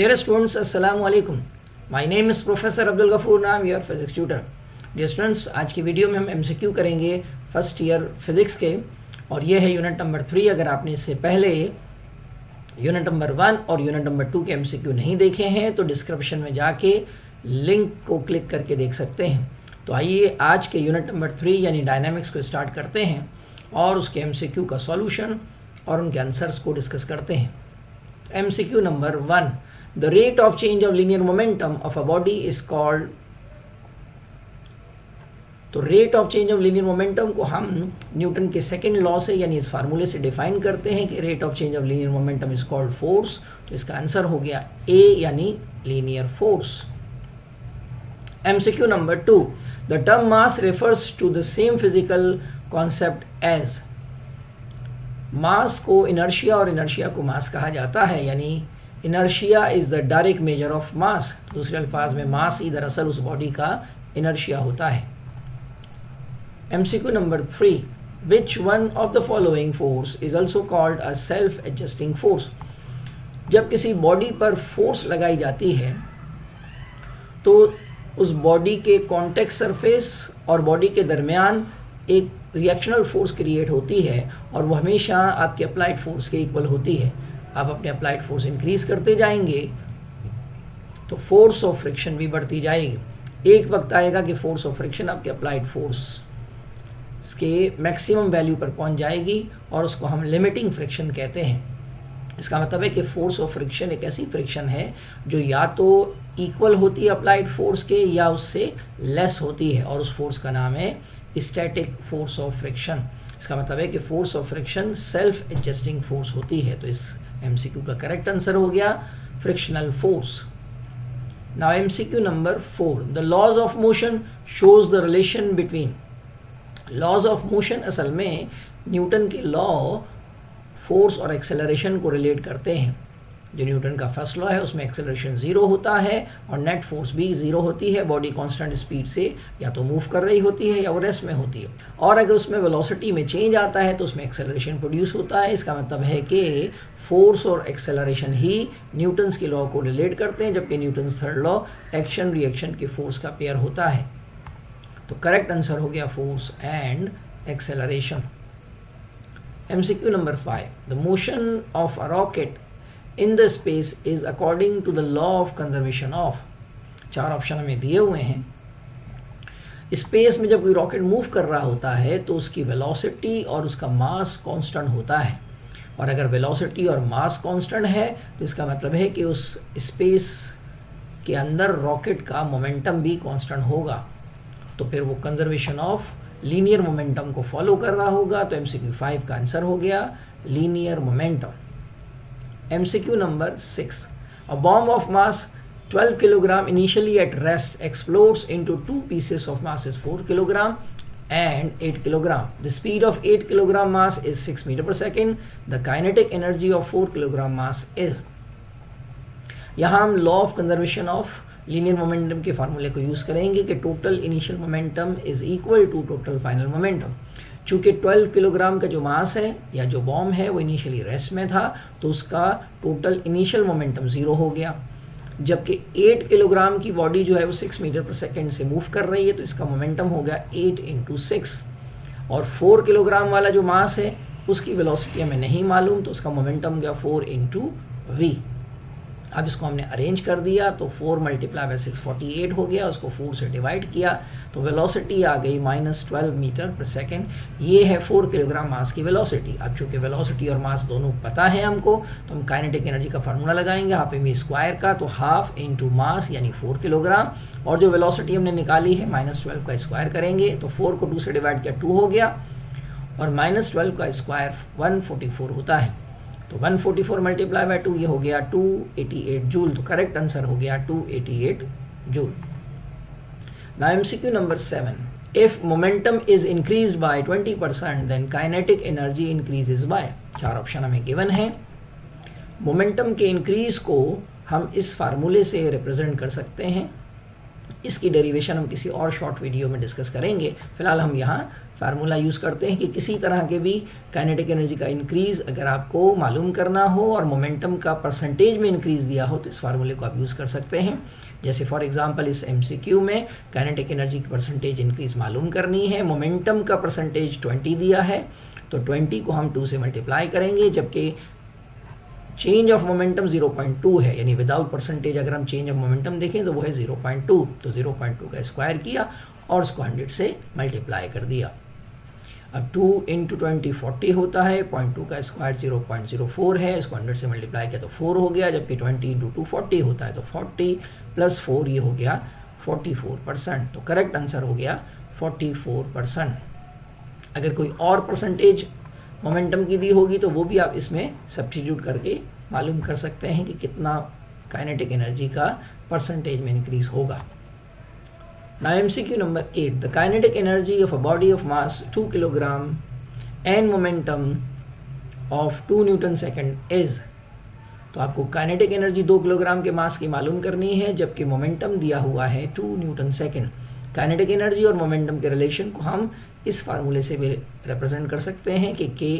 Dear students, Assalamu alaikum. My name is Professor Abdul Ghafoor Naam, your physics tutor. Dear students, आज की video में हम MCQ करेंगे first year physics के, और ये है यूनिट नंबर 3। अगर आपने इससे पहले यूनिट नंबर 1 और यूनिट नंबर 2 के MCQ नहीं देखे हैं तो डिस्क्रिप्शन में जाके लिंक को क्लिक करके देख सकते हैं। तो आइए आज के यूनिट नंबर 3 यानी डायनामिक्स को स्टार्ट करते हैं और उसके MCQ का सॉल्यूशन और उनके आंसर्स को डिस्कस करते हैं। MCQ number 1, the rate of change of linear momentum of a body is called। तो rate of change of linear momentum को हम न्यूटन के सेकंड लॉ से यानी इस फार्मूले से डिफाइन करते हैं कि rate of change of linear momentum is called force. तो इसका आंसर हो गया ए यानी linear force. MCQ number 2, the term mass refers to the same physical concept as. Mass को इनर्शिया और इनर्शिया को मास कहा जाता है, यानी inertia is the direct measure of mass. दूसरे अल्फाज में मास ही दरअसल उस बॉडी का इनर्शिया होता है। MCQ number 3, which one of the following force is also called a self-adjusting force। जब किसी बॉडी पर फोर्स लगाई जाती है तो उस बॉडी के कॉन्टेक्ट सरफेस और बॉडी के दरमियान एक रिएक्शनल फोर्स क्रिएट होती है और वो हमेशा आपके अप्लाइड फोर्स के इक्वल होती है। आप अपने अप्लाइड फोर्स इंक्रीज करते जाएंगे तो फोर्स ऑफ फ्रिक्शन भी बढ़ती जाएगी। एक वक्त आएगा कि फोर्स ऑफ फ्रिक्शन आपके अप्लाइड फोर्स के मैक्सिमम वैल्यू पर पहुंच जाएगी और उसको हम लिमिटिंग फ्रिक्शन कहते हैं। इसका मतलब है कि फोर्स ऑफ फ्रिक्शन एक ऐसी फ्रिक्शन है जो या तो इक्वल होती है अप्लाइड फोर्स के या उससे लेस होती है, और उस फोर्स का नाम है स्टैटिक फोर्स ऑफ फ्रिक्शन। इसका मतलब है कि force of friction self adjusting force होती है। तो इस MCQ का करेक्ट आंसर हो गया frictional force. Now MCQ number 4, the laws of motion shows the relation between. Laws of motion असल में न्यूटन के लॉ फोर्स और एक्सेलरेशन को रिलेट करते हैं। जो न्यूटन का फर्स्ट लॉ है उसमें एक्सेलरेशन 0 होता है और नेट फोर्स भी 0 होती है। बॉडी कांस्टेंट स्पीड से या तो मूव कर रही होती है या वो रेस्ट में होती है, और अगर उसमें वेलोसिटी में चेंज आता है तो उसमें एक्सेलरेशन प्रोड्यूस होता है। इसका मतलब है कि फोर्स और एक्सेलरेशन ही न्यूटन्स के लॉ को रिलेट करते हैं, जबकि Newton's third law action reaction के फोर्स का पेयर होता है। तो करेक्ट आंसर हो गया force and acceleration. MCQ number 5, the motion of a rocket in the space is according to the law of conservation of. 4 option हमें दिए हुए हैं। स्पेस में जब कोई रॉकेट मूव कर रहा होता है तो उसकी वेलोसिटी और उसका मास कांस्टेंट होता है, और अगर वेलोसिटी और मास कांस्टेंट है तो इसका मतलब है कि उस स्पेस के अंदर रॉकेट का मोमेंटम भी कांस्टेंट होगा। तो फिर वो कंजर्वेशन ऑफ लीनियर मोमेंटम को फॉलो कर रहा होगा। तो MCQ 5 का आंसर हो गया linear momentum. MCQ number 6, a bomb of mass 12 kilogram initially at rest explodes into 2 pieces of mass is 4 kilogram and 8 kilogram. The speed of 8 kilogram mass is 6 meter per second. The kinetic energy of 4 kilogram mass is। यहाँ हम law of conservation of linear momentum के फार्मूले को use करेंगे कि total initial momentum is equal to total final momentum. चूंकि 12 kilogram का जो मास है या जो बॉम्ब है वो इनिशियली रेस्ट में था तो उसका टोटल इनिशियल मोमेंटम 0 हो गया, जबकि 8 किलोग्राम की बॉडी जो है वो 6 मीटर पर सेकेंड से मूव कर रही है तो इसका मोमेंटम हो गया 8 × 6। और 4 किलोग्राम वाला जो मास है उसकी वेलोसिटी हमें नहीं मालूम तो उसका मोमेंटम हो गया 4 × v। अब इसको हमने अरेंज कर दिया तो 4 × 6 48 हो गया, उसको 4 से डिवाइड किया तो वेलोसिटी आ गई -12 मीटर पर सेकेंड। ये है 4 किलोग्राम मास की वेलोसिटी। अब चूंकि वेलोसिटी और मास दोनों पता है हमको तो हम काइनेटिक एनर्जी का फार्मूला लगाएंगे हाफ एम स्क्वायर का, तो हाफ इंटू मास यानी 4 किलोग्राम, और जो वेलोसिटी हमने निकाली है -12 का स्क्वायर करेंगे तो 4 को 2 से डिवाइड किया 2 हो गया, और -12 का स्क्वायर 144 होता है। तो 144 × 2 ये हो गया 288 जूल। तो करेक्ट आंसर हो गया 288 joule. Now MCQ number 7, if momentum is increased by 20% then kinetic energy increases by. 4 option हमें गिवन है। मोमेंटम के इंक्रीज को हम इस फार्मूले से रिप्रेजेंट कर सकते हैं। इसकी डेरिवेशन हम किसी और शॉर्ट वीडियो में डिस्कस करेंगे। फिलहाल हम यहाँ फार्मूला यूज़ करते हैं कि किसी तरह के भी काइनेटिक एनर्जी का इंक्रीज अगर आपको मालूम करना हो और मोमेंटम का परसेंटेज में इंक्रीज दिया हो तो इस फार्मूले को आप यूज़ कर सकते हैं। जैसे फॉर एग्जांपल इस एमसीक्यू में काइनेटिक एनर्जी की परसेंटेज इंक्रीज मालूम करनी है, मोमेंटम का परसेंटेज 20 दिया है तो 20 को हम 2 से मल्टीप्लाई करेंगे, जबकि चेंज ऑफ मोमेंटम 0.2 है, यानी विदाउट परसेंटेज अगर हम चेंज ऑफ मोमेंटम देखें तो वो है 0.2, तो 0.2 का स्क्वायर किया और उसको 100 से मल्टीप्लाई कर दिया। अब 2 × 20 40 होता है, 0.2 का स्क्वायर 0.04 है, इसको 100 से मल्टीप्लाई किया तो 4 हो गया, जबकि 20 × 2 40 होता है तो 40 + 4 ये हो गया 44%। तो करेक्ट आंसर हो गया 44%। अगर कोई और परसेंटेज मोमेंटम की दी होगी तो वो भी आप इसमें सब्स्टिट्यूट करके मालूम कर सकते हैं कि कितना काइनेटिक एनर्जी का परसेंटेज में इंक्रीज होगा। Now MCQ number 8, the kinetic energy of a body of mass 2 kg and momentum of 2 Newton second is। तो आपको काइनेटिक एनर्जी 2 किलोग्राम के मास की मालूम करनी है, जबकि मोमेंटम दिया हुआ है 2 न्यूटन सेकेंड। काइनेटिक एनर्जी और मोमेंटम के रिलेशन को हम इस फार्मूले से भी रिप्रेजेंट कर सकते हैं कि ke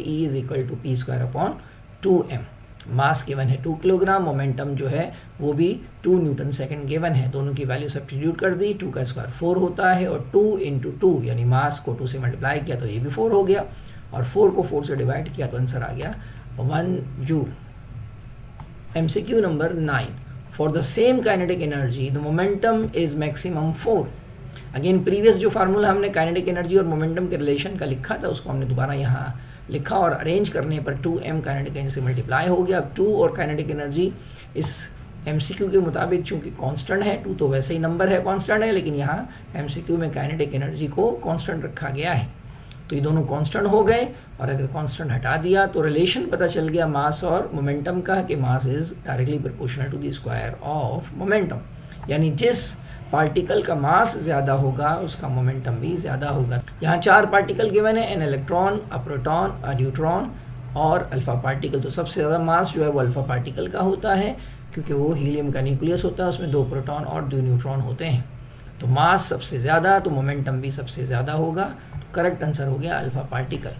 = p²/2m। मास गिवन है 2 किलोग्राम, मोमेंटम जो है वो भी 2 न्यूटन सेकेंड गिवन है, दोनों की वैल्यू सब्स्टिट्यूट कर दी, 2 का स्क्वायर 4 होता है और 2 × 2 यानी मास को 2 से मल्टीप्लाई किया तो ये भी 4 हो गया और 4 को 4 से डिवाइड किया तो आंसर आ गया 1 joule. MCQ number 9, for the same kinetic energy the momentum is maximum 4। Again previous जो फार्मूला हमने काइनेटिक एनर्जी और मोमेंटम के रिलेशन का लिखा था उसको हमने दोबारा यहाँ लिखा और अरेंज करने पर 2m काइनेटिक एनर्जी से मल्टीप्लाई हो गया। अब 2 और काइनेटिक एनर्जी इस MCQ के मुताबिक चूंकि कांस्टेंट है, 2 तो वैसे ही नंबर है, कांस्टेंट है, लेकिन यहाँ MCQ में काइनेटिक एनर्जी को कांस्टेंट रखा गया है तो ये दोनों कांस्टेंट हो गए और अगर कांस्टेंट हटा दिया तो रिलेशन पता चल गया मास और मोमेंटम का कि mass is directly proportional to the square of momentum, यानी जिस पार्टिकल का मास ज्यादा होगा उसका मोमेंटम भी ज्यादा होगा। यहाँ 4 पार्टिकल गिवन है, an electron, a proton, a neutron और अल्फा पार्टिकल। तो सबसे ज्यादा मास जो है वो अल्फा पार्टिकल का होता है क्योंकि वो हीलियम का न्यूक्लियस होता है, उसमें 2 प्रोटॉन और 2 न्यूट्रॉन होते हैं। तो मास सबसे ज्यादा तो मोमेंटम भी सबसे ज्यादा होगा, तो करेक्ट आंसर हो गया alpha particle.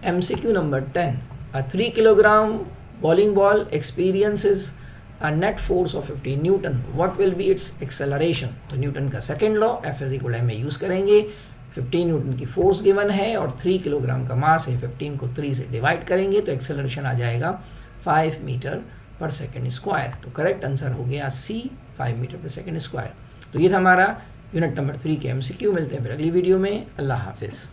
MCQ number 10, a 3 kilogram bowling ball experiences a net force of 15 Newton, what will be its acceleration। तो न्यूटन का second law F = ma use करेंगे। 15 न्यूटन की फोर्स गिवन है और 3 किलोग्राम का मास है, 15 को 3 से डिवाइड करेंगे तो एक्सेलरेशन आ जाएगा 5 मीटर/सेकेंड²। तो करेक्ट आंसर हो गया C, 5 मीटर/सेकेंड²। तो ये था हमारा यूनिट नंबर 3 के MCQ। मिलते हैं फिर अगली वीडियो में। अल्लाह हाफिज।